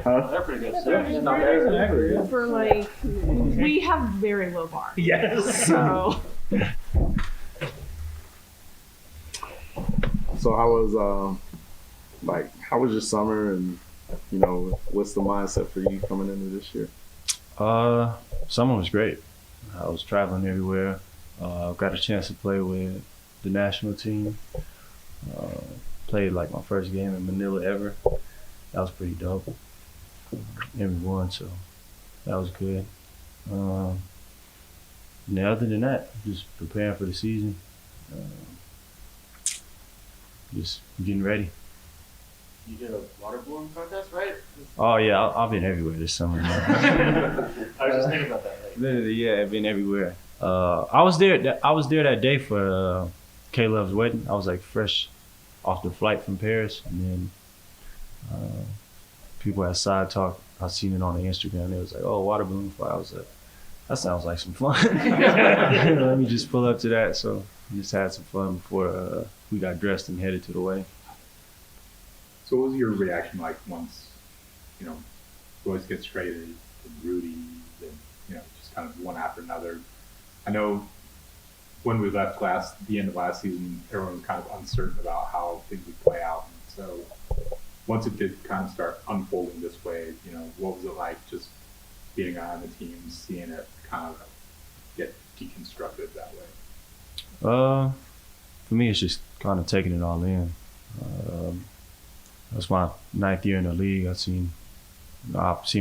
They're pretty good. For like, we have very low bar. Yes. So So how was your summer, and what's the mindset for you coming into this year? Summer was great. I was traveling everywhere. Got a chance to play with the national team. Played like my first game in Manila ever. That was pretty dope. And we won, so that was good. And other than that, just preparing for the season. Just getting ready. You did a water balloon contest, right? Oh yeah, I've been everywhere this summer. Man. I was just thinking about that. Literally, yeah, I've been everywhere. I was there that day for Caleb's wedding. I was like fresh off the flight from Paris, and then people had side talk. I seen it on the Instagram. It was like, "Oh, water balloon fight." I was like, "That sounds like some fun." Let me just pull up to that. So we just had some fun before we got dressed and headed to the wedding. So what was your reaction like once, boys gets traded and Rudy, and just kind of one after another? I know when we left the end of last season, everyone was kind of uncertain about how things would play out. And so once it did kind of start unfolding this way, what was it like just being on the team, seeing it kind of get deconstructed that way? For me, it's just kind of taking it all in. That's my 9th year in the league. I've seen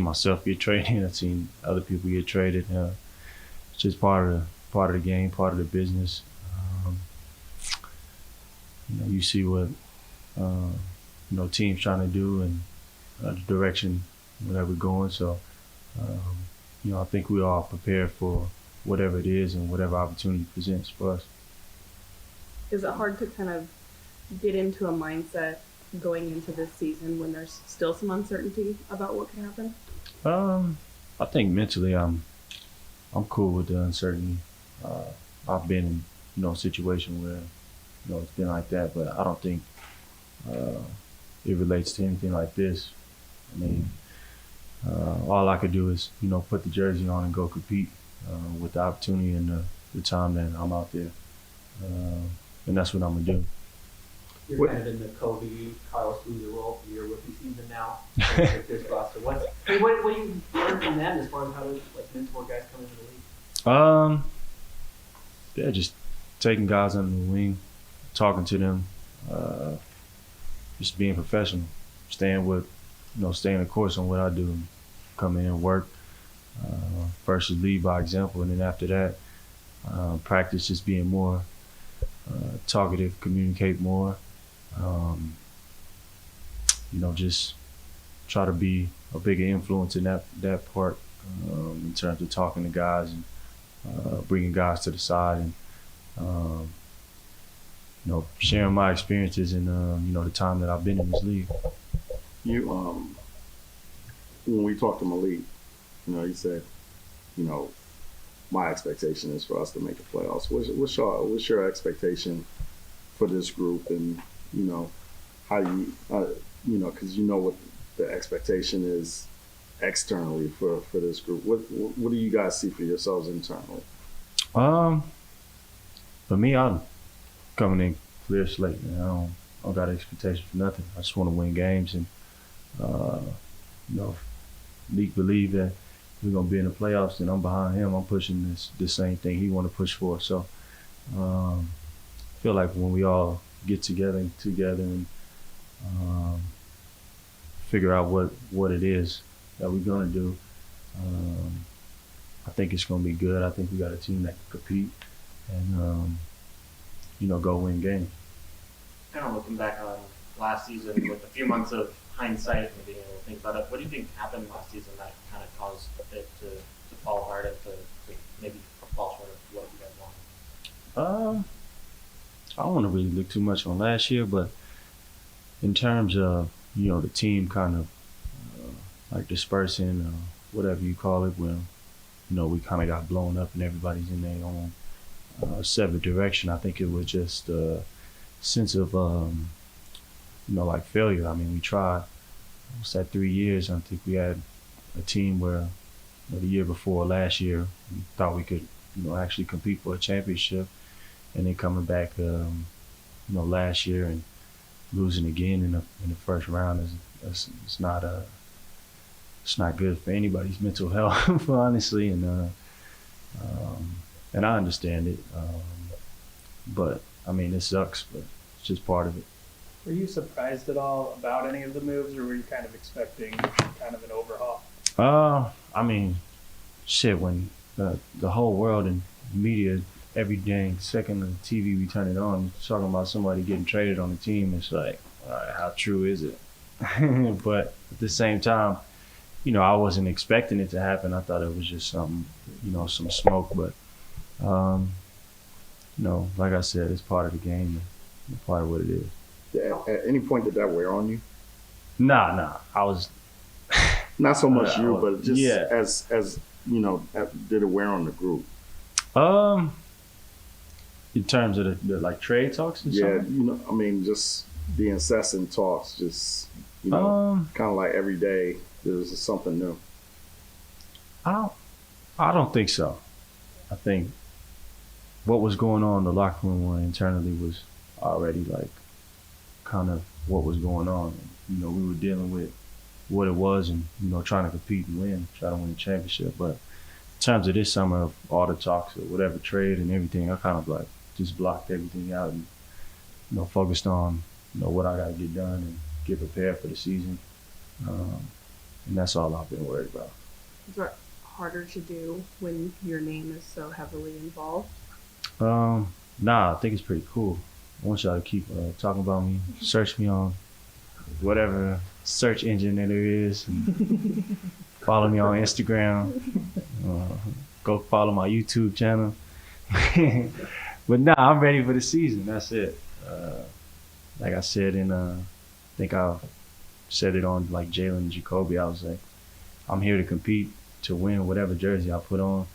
myself get traded. I've seen other people get traded. It's just part of the game, part of the business. You see what teams trying to do and the direction that we're going. So, I think we are prepared for whatever it is and whatever opportunity presents for us. is it hard to kind of get into a mindset going into this season when there's still some uncertainty about what could happen? I think mentally I'm cool with the uncertainty. I've been in a situation where it's been like that, but I don't think it relates to anything like this. I mean, all I could do is put the jersey on and go compete with the opportunity and the time that I'm out there, and that's what I'm gonna do. You're kind of in the Kobe, Carlos Boozer role for your rookie season now. This roster. What do you learn from them as far as how to mentor guys coming into the league? Yeah, just taking guys under the wing, talking to them, just being professional, staying the course on what I do, come in and work, versus lead by example, and then after that, practice just being more talkative, communicate more, just try to be a bigger influence in that part, in terms of talking to guys and bringing guys to the side and sharing my experiences and the time that I've been in this league. You when we talked to Malik, you said, my expectation is for us to make the playoffs. What's your expectation for this group, and how you because what the expectation is externally for this group. What do you guys see for yourselves internally? For me, I'm coming in clear slate. I don't got an expectation for nothing. I just want to win games, and Leak believe that we're gonna be in the playoffs, and I'm behind him. I'm pushing the same thing he want to push for. So I feel like when we all get together and figure out what it is that we're gonna do, I think it's gonna be good. I think we got a team that can compete and go win games. Kind of looking back on last season with a few months of hindsight and being able to think about it, what do you think happened last season that kind of caused it to fall apart and to maybe fall short of what you guys wanted? I don't want to really look too much on last year, but in terms of the team kind of like dispersing, whatever you call it, when we kind of got blown up and everybody's in their own separate direction. I think it was just a sense of like failure. I mean, we tried what's that, 3 years. I think we had a team where the year before last year we thought we could actually compete for a championship, and then coming back last year and losing again in the first round is it's not good for anybody's mental health, honestly, and I understand it, but I mean it sucks, but it's just part of it. Were you surprised at all about any of the moves, or were you kind of expecting kind of an overhaul? I mean, shit, when the whole world and media, every dang second on TV we turn it on, talking about somebody getting traded on the team, it's like, all right, how true is it? But at the same time, I wasn't expecting it to happen. I thought it was just something, some smoke, but, like I said, it's part of the game, and part of what it is. Yeah, at any point did that wear on you? Nah, I was... Not so much you, but just yeah. as did it wear on the group? In terms of the like trade talks and Yeah, something? I mean, just the incessant talks, just kind of like every day there's something new. I don't think so. I think what was going on in the locker room internally was already like kind of what was going on. We were dealing with what it was and, trying to compete and try to win a championship. But in terms of this summer, of all the talks or whatever trade and everything, I kind of like just blocked everything out and, focused on, what I got to get done and get prepared for the season. And that's all I've been worried about. Is that harder to do when your name is so heavily involved? Nah, I think it's pretty cool. I want y'all to keep talking about me. Search me on whatever search engine that there is. And follow me on Instagram. Go follow my YouTube channel. But nah, I'm ready for the season. That's it. Like I said I think I said it on like Jalen and Jacoby. I was like, I'm here to compete, to win whatever jersey I put on.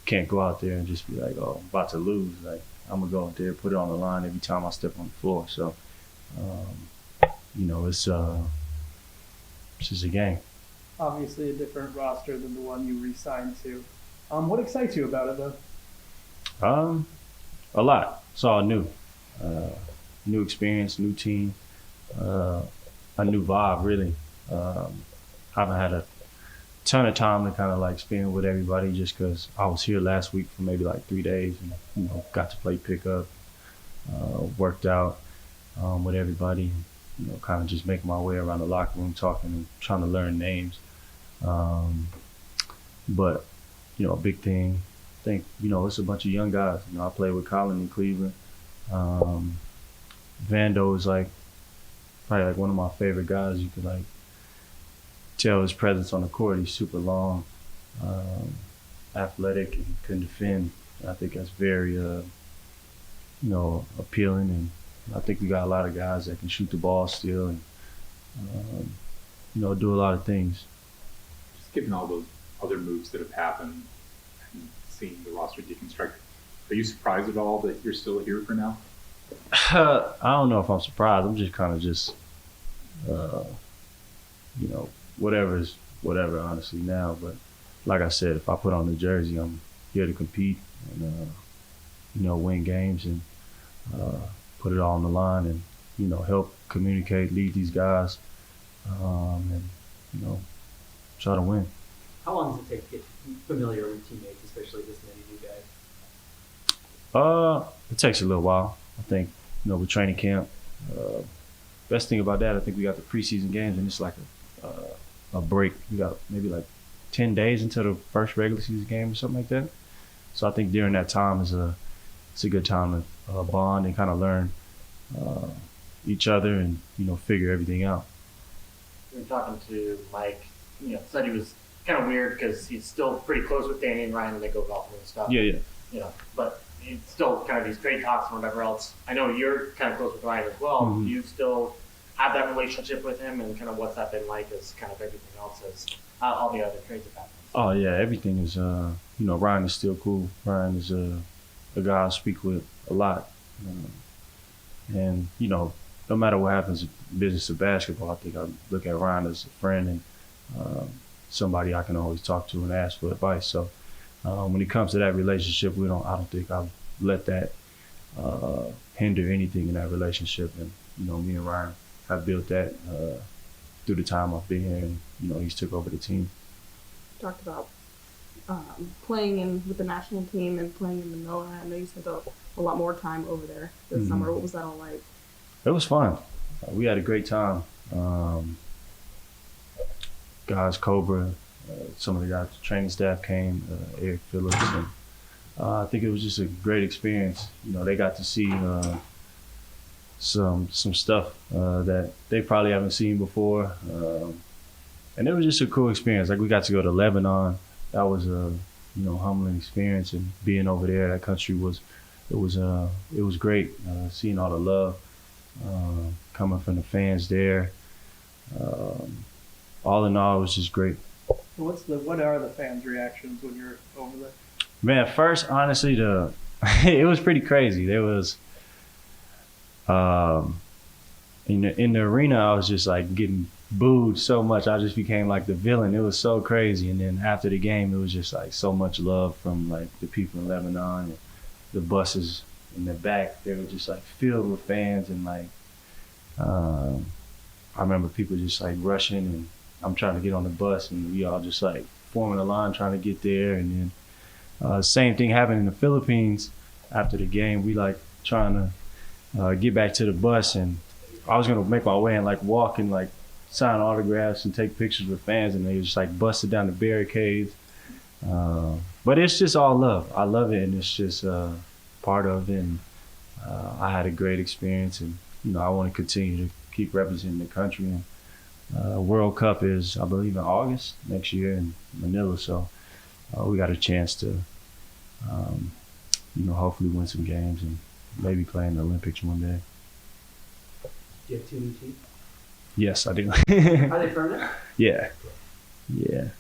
Can't go out there and just be like, oh, I'm about to lose. Like, I'm gonna go out there, put it on the line every time I step on the floor. So, it's just a game. Obviously a different roster than the one you re-signed to. What excites you about it, though? A lot. It's all new. New experience, new team, a new vibe, really. I haven't had a ton of time to kind of like spend with everybody just because I was here last week for maybe like 3 days and, got to play pickup, worked out with everybody, kind of just making my way around the locker room, talking and trying to learn names. But, a big thing, I think, it's a bunch of young guys. I played with Colin in Cleveland. Vando is like probably like one of my favorite guys. You could like tell his presence on the court. He's super long, athletic, and can defend. I think that's very, appealing. And I think we got a lot of guys that can shoot the ball still and, do a lot of things. Just given all those other moves that have happened and seeing the roster deconstructed, are you surprised at all that you're still here for now? I don't know if I'm surprised. I'm just kind of whatever is whatever, honestly, now. But like I said, if I put on the jersey, I'm here to compete and, win games and put it all on the line and, help communicate, lead these guys, and, try to win. How long does it take to get familiar with teammates, especially this many new guys? It takes a little while. I think, with training camp, best thing about that, I think we got the preseason games and it's like a break. We got maybe like 10 days until the first regular season game or something like that. So I think during that time it's a good time to bond and kind of learn each other and, figure everything out. We were talking to Mike, said he was kind of weird because he's still pretty close with Danny and Ryan and they go golfing and stuff. Yeah. But it's still kind of these trade talks and whatever else. I know you're kind of close with Ryan as well. Mm-hmm. Do you still have that relationship with him and kind of what's that been like as kind of everything else as all the other trades have happened? Oh yeah, everything is, Ryan is still cool. Ryan is a guy I speak with a lot. And, no matter what happens in business of basketball, I think I look at Ryan as a friend and somebody I can always talk to and ask for advice. So when it comes to that relationship, I don't think I've let that hinder anything in that relationship. And me and Ryan have built that through the time I've been here, and he's took over the team. Talked about playing with the national team and playing in Manila. I know you spent a lot more time over there this summer. What was that all like? It was fun. We had a great time. Guys, Cobra, some of the guys, the training staff came, Eric Phillips, and I think it was just a great experience. They got to see some stuff that they probably haven't seen before, and it was just a cool experience. Like, we got to go to Lebanon. That was a humbling experience, and being over there, that country was great. Seeing all the love coming from the fans there. All in all, it was just great. What are the fans' reactions when you're over there? Man, first, honestly, it was pretty crazy. There was in the arena, I was just like getting booed so much. I just became like the villain. It was so crazy. And then after the game, it was just like so much love from like the people in Lebanon, and the buses in the back. They were just like filled with fans, and like I remember people just like rushing, and I'm trying to get on the bus, and we all just like forming a line trying to get there. And then same thing happened in the Philippines. After the game, we like trying to get back to the bus, and I was gonna make my way and like walk and like sign autographs and take pictures with fans, and they just like busted down the barricades. But it's just all love. I love it, and it's just part of it. And I had a great experience, and I want to continue to keep representing the country. And World Cup is, I believe, in August next year in Manila, so we got a chance to hopefully win some games and maybe play in the Olympics one day. Do you have 2 new teeth? Yes, I do. Are they permanent? Yeah. Very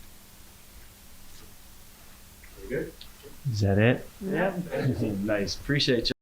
good. Is that it? Yeah. Nice. Appreciate you.